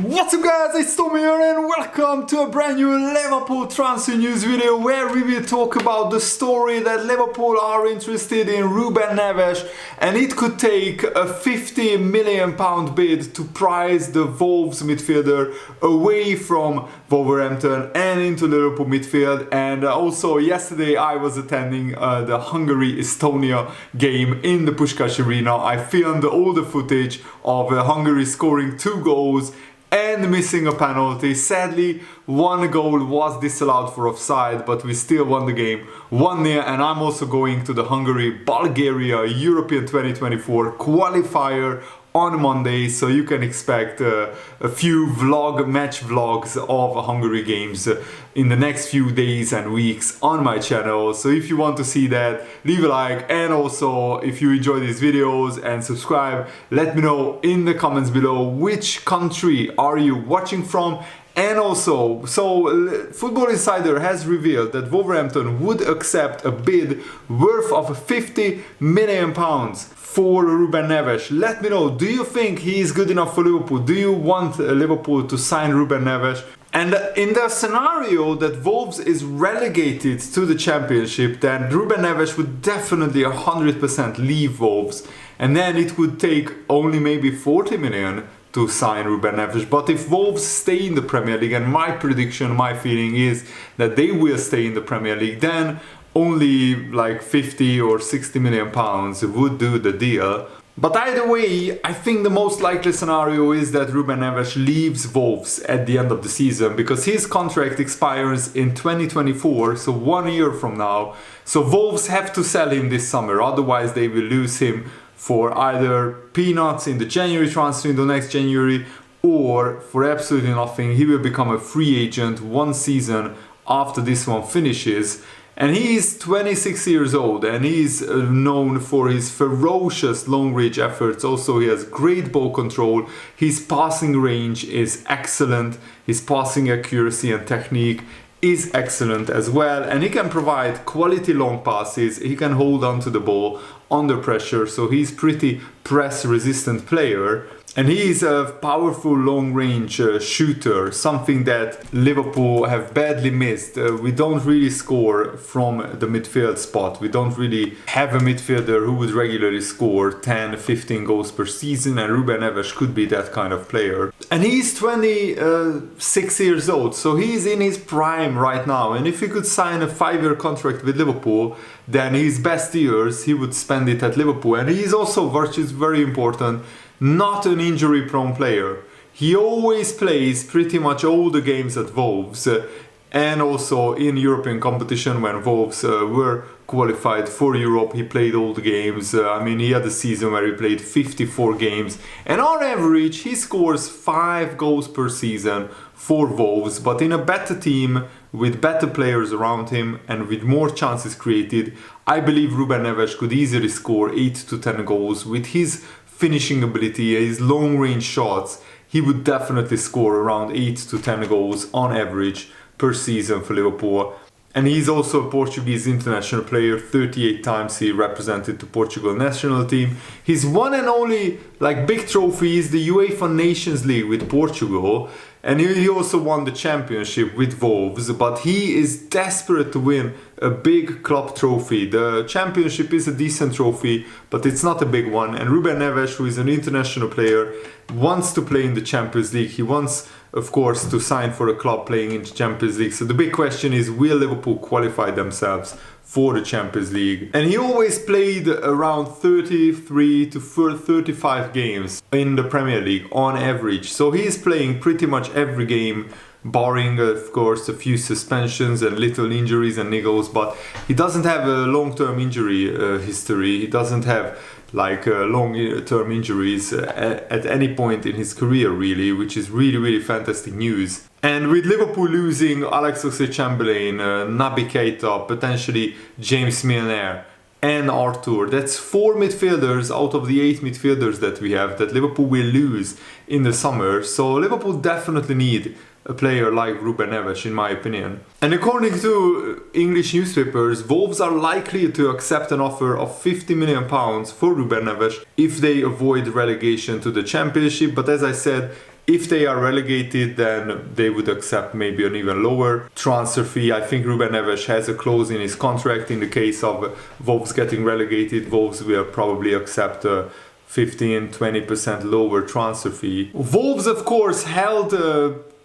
What's up guys, it's Tommy here and welcome to a brand new Liverpool transfer news video where we will talk about the story that Liverpool are interested in Ruben Neves, and it could take a £50 million bid to price the Wolves midfielder away from Wolverhampton and into Liverpool midfield. And also yesterday I was attending the Hungary-Estonia game in the Puskás Arena. I filmed all the footage of Hungary scoring 2 goals and missing a penalty. Sadly, 1 goal was disallowed for offside, but we still won the game 1-0. And I'm also going to the Hungary-Bulgaria European 2024 qualifier on Monday, so you can expect a few match vlogs of Hungary games in the next few days and weeks on my channel. So if you want to see that, leave a like, and also if you enjoy these videos and subscribe, let me know in the comments below which country are you watching from. And also, Football Insider has revealed that Wolverhampton would accept a bid worth of £50 million for Ruben Neves. Let me know, do you think he is good enough for Liverpool? Do you want Liverpool to sign Ruben Neves? And in the scenario that Wolves is relegated to the Championship, then Ruben Neves would definitely 100% leave Wolves, and then it would take only maybe 40 million to sign Ruben Neves. But if Wolves stay in the Premier League, and my prediction, my feeling is that they will stay in the Premier League, then only like 50 or 60 million pounds would do the deal. But either way, I think the most likely scenario is that Ruben Neves leaves Wolves at the end of the season, because his contract expires in 2024, so 1 year from now. So Wolves have to sell him this summer, otherwise they will lose him for either peanuts in the January transfer window next January, or for absolutely nothing. He will become a free agent 1 season after this one finishes. And he is 26 years old, and he is known for his ferocious long-range efforts. Also, he has great ball control. His passing range is excellent. His passing accuracy and technique is excellent as well, and he can provide quality long passes. He can hold on to the ball under pressure, so he's pretty press resistant player. And he is a powerful long-range shooter, something that Liverpool have badly missed. We don't really score from the midfield spot. We don't really have a midfielder who would regularly score 10-15 goals per season, and Ruben Neves could be that kind of player. And he's 26 years old, so he's in his prime right now. And if he could sign a 5-year contract with Liverpool, then his best years he would spend it at Liverpool. And he's also, which is very important, not an injury-prone player. He always plays pretty much all the games at Wolves, and also in European competition when Wolves were qualified for Europe, he played all the games. I mean, he had a season where he played 54 games, and on average he scores 5 goals per season for Wolves. But in a better team, with better players around him and with more chances created, I believe Ruben Neves could easily score 8 to 10 goals. With his finishing ability, his long-range shots, he would definitely score around 8 to 10 goals on average per season for Liverpool. And he's also a Portuguese international player. 38 times he represented the Portugal national team. His one and only big trophy is the UEFA Nations League with Portugal, and he also won the championship with Wolves. But he is desperate to win a big club trophy. The championship is a decent trophy, but it's not a big one. And Ruben Neves, who is an international player, wants to play in the Champions League. He wants, of course, to sign for a club playing in the Champions League. So the big question is, will Liverpool qualify themselves for the Champions League? And he always played around 33 to 35 games in the Premier League on average. So he is playing pretty much every game, barring of course a few suspensions and little injuries and niggles. But he doesn't have a long-term injury history. He doesn't have long-term injuries at any point in his career, really, which is really fantastic news. And with Liverpool losing Alex Oxlade-Chamberlain, Naby Keita, potentially James Milner and Arthur, that's 4 midfielders out of the 8 midfielders that we have that Liverpool will lose in the summer. So Liverpool definitely need a player like Ruben Neves, in my opinion. And according to English newspapers, Wolves are likely to accept an offer of £50 million for Ruben Neves if they avoid relegation to the Championship. But as I said, If they are relegated, then they would accept maybe an even lower transfer fee. I think Ruben Neves has a clause in his contract in the case of Wolves getting relegated. Wolves will probably accept a 15-20% lower transfer fee. Wolves, of course, held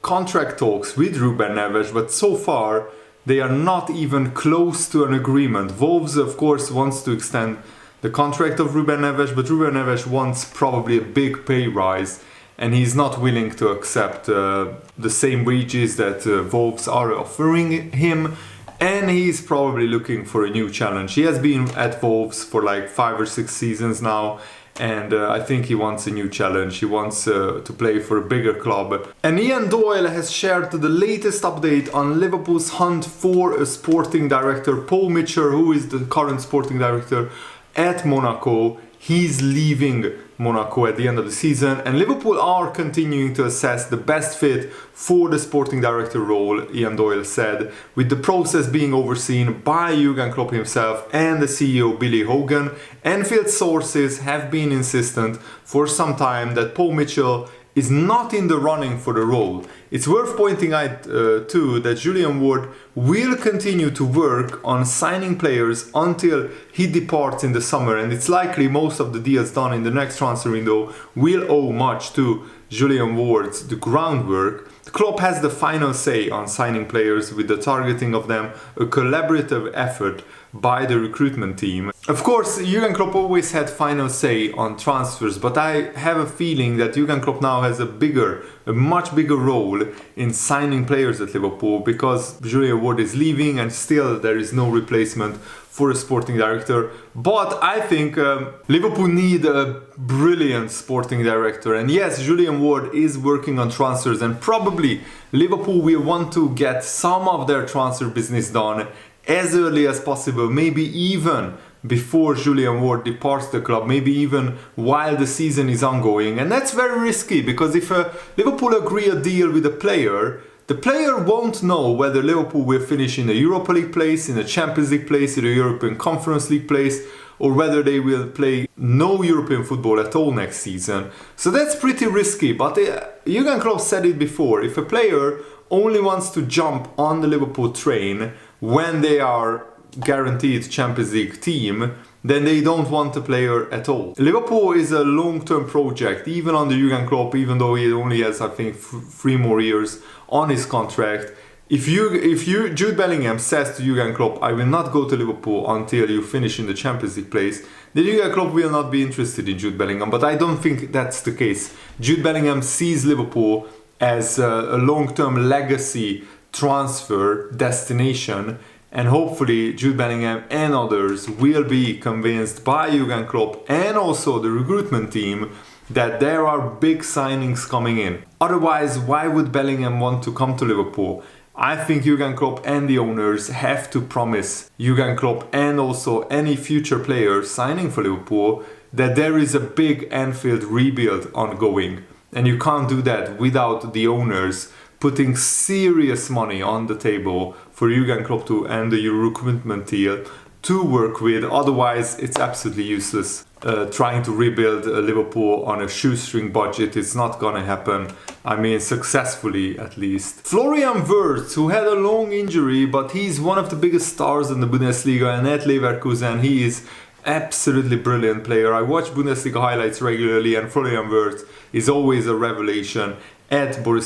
contract talks with Ruben Neves, but so far they are not even close to an agreement. Wolves, of course, wants to extend the contract of Ruben Neves, but Ruben Neves wants probably a big pay rise, and he's not willing to accept the same wages that Wolves are offering him, and he's probably looking for a new challenge. He has been at Wolves for like 5 or 6 seasons now, and I think he wants a new challenge. He wants to play for a bigger club. And Ian Doyle has shared the latest update on Liverpool's hunt for a sporting director. Paul Mitchell, who is the current sporting director at Monaco, he's leaving Monaco at the end of the season, and Liverpool are continuing to assess the best fit for the sporting director role, Ian Doyle said, with the process being overseen by Jurgen Klopp himself and the CEO Billy Hogan. Anfield sources have been insistent for some time that Paul Mitchell is not in the running for the role. It's worth pointing out too that Julian Ward will continue to work on signing players until he departs in the summer, and it's likely most of the deals done in the next transfer window will owe much to Julian Ward's the groundwork. Klopp has the final say on signing players, with the targeting of them a collaborative effort by the recruitment team. Of course, Jurgen Klopp always had final say on transfers, but I have a feeling that Jurgen Klopp now has a much bigger role in signing players at Liverpool, because Julian Ward is leaving and still there is no replacement for a sporting director. But I think Liverpool need a brilliant sporting director, and yes, Julian Ward is working on transfers, and probably Liverpool will want to get some of their transfer business done as early as possible, maybe even before Julian Ward departs the club, maybe even while the season is ongoing. And that's very risky, because if Liverpool agree a deal with a player, the player won't know whether Liverpool will finish in a Europa League place, in a Champions League place, in a European Conference League place, or whether they will play no European football at all next season. So that's pretty risky. But Jurgen Klopp said it before, if a player only wants to jump on the Liverpool train when they are guaranteed Champions League team, then they don't want the player at all. Liverpool is a long-term project, even under Jurgen Klopp, even though he only has, I think, 3 more years on his contract. If Jude Bellingham says to Jurgen Klopp, I will not go to Liverpool until you finish in the Champions League place, then Jurgen Klopp will not be interested in Jude Bellingham. But I don't think that's the case. Jude Bellingham sees Liverpool as a long-term legacy transfer destination, and hopefully Jude Bellingham and others will be convinced by Jurgen Klopp and also the recruitment team that there are big signings coming in. Otherwise, why would Bellingham want to come to Liverpool? I think Jurgen Klopp and the owners have to promise Jurgen Klopp and also any future players signing for Liverpool that there is a big Anfield rebuild ongoing. And you can't do that without the owners putting serious money on the table for Jurgen Klopp and the recruitment deal to work with. Otherwise, it's absolutely useless. Trying to rebuild Liverpool on a shoestring budget, it's not gonna happen. I mean, successfully at least. Florian Wirtz, who had a long injury, but he's one of the biggest stars in the Bundesliga, and at Leverkusen he is absolutely brilliant player. I watch Bundesliga highlights regularly, and Florian Wirtz is always a revelation at Bayer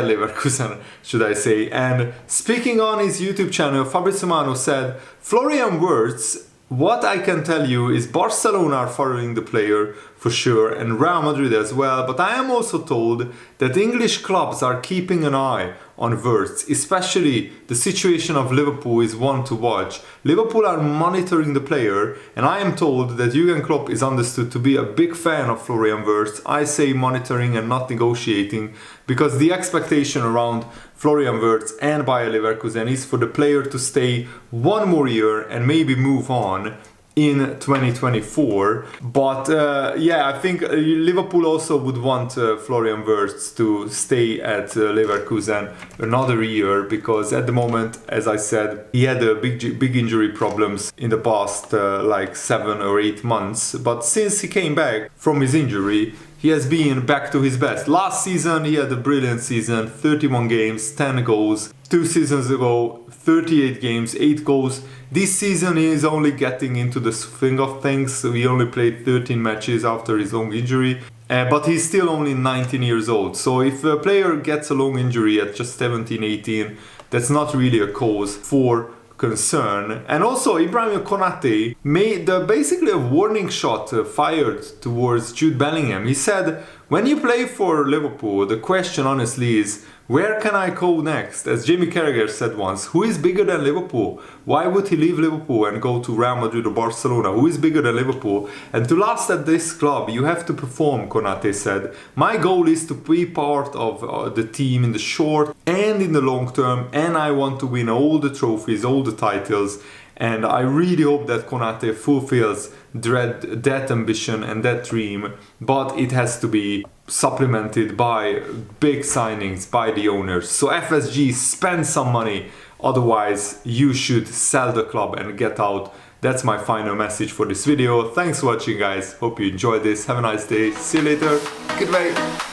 Leverkusen, should I say. And speaking on his YouTube channel, Fabrizio Romano said, Florian Wirtz, what I can tell you is Barcelona are following the player for sure, and Real Madrid as well, but I am also told that English clubs are keeping an eye on Wirtz, especially the situation of Liverpool is one to watch. Liverpool are monitoring the player, and I am told that Jurgen Klopp is understood to be a big fan of Florian Wirtz. I say monitoring and not negotiating, because the expectation around Florian Wirtz and Bayer Leverkusen is for the player to stay 1 more year and maybe move on in 2024. But I think Liverpool also would want Florian Wirtz to stay at Leverkusen another year, because at the moment, as I said, he had big injury problems in the past like 7 or 8 months. But since he came back from his injury, he has been back to his best. Last season he had a brilliant season, 31 games, 10 goals. 2 seasons ago, 38 games, 8 goals. This season he is only getting into the swing of things. So he only played 13 matches after his long injury. But he's still only 19 years old. So if a player gets a long injury at just 17, 18, that's not really a cause for concern. And also Ibrahim Konate made basically a warning shot fired towards Jude Bellingham. He said, when you play for Liverpool, the question honestly is, where can I go next? As Jamie Carragher said once, who is bigger than Liverpool? Why would he leave Liverpool and go to Real Madrid or Barcelona? Who is bigger than Liverpool? And to last at this club, you have to perform, Konate said. My goal is to be part of the team in the short and in the long term, and I want to win all the trophies, all the titles. And I really hope that Konate fulfills that ambition and that dream, but it has to be supplemented by big signings by the owners. So FSG, spend some money, otherwise you should sell the club and get out. That's my final message for this video. Thanks for watching, guys. Hope you enjoyed this. Have a nice day. See you later. Goodbye.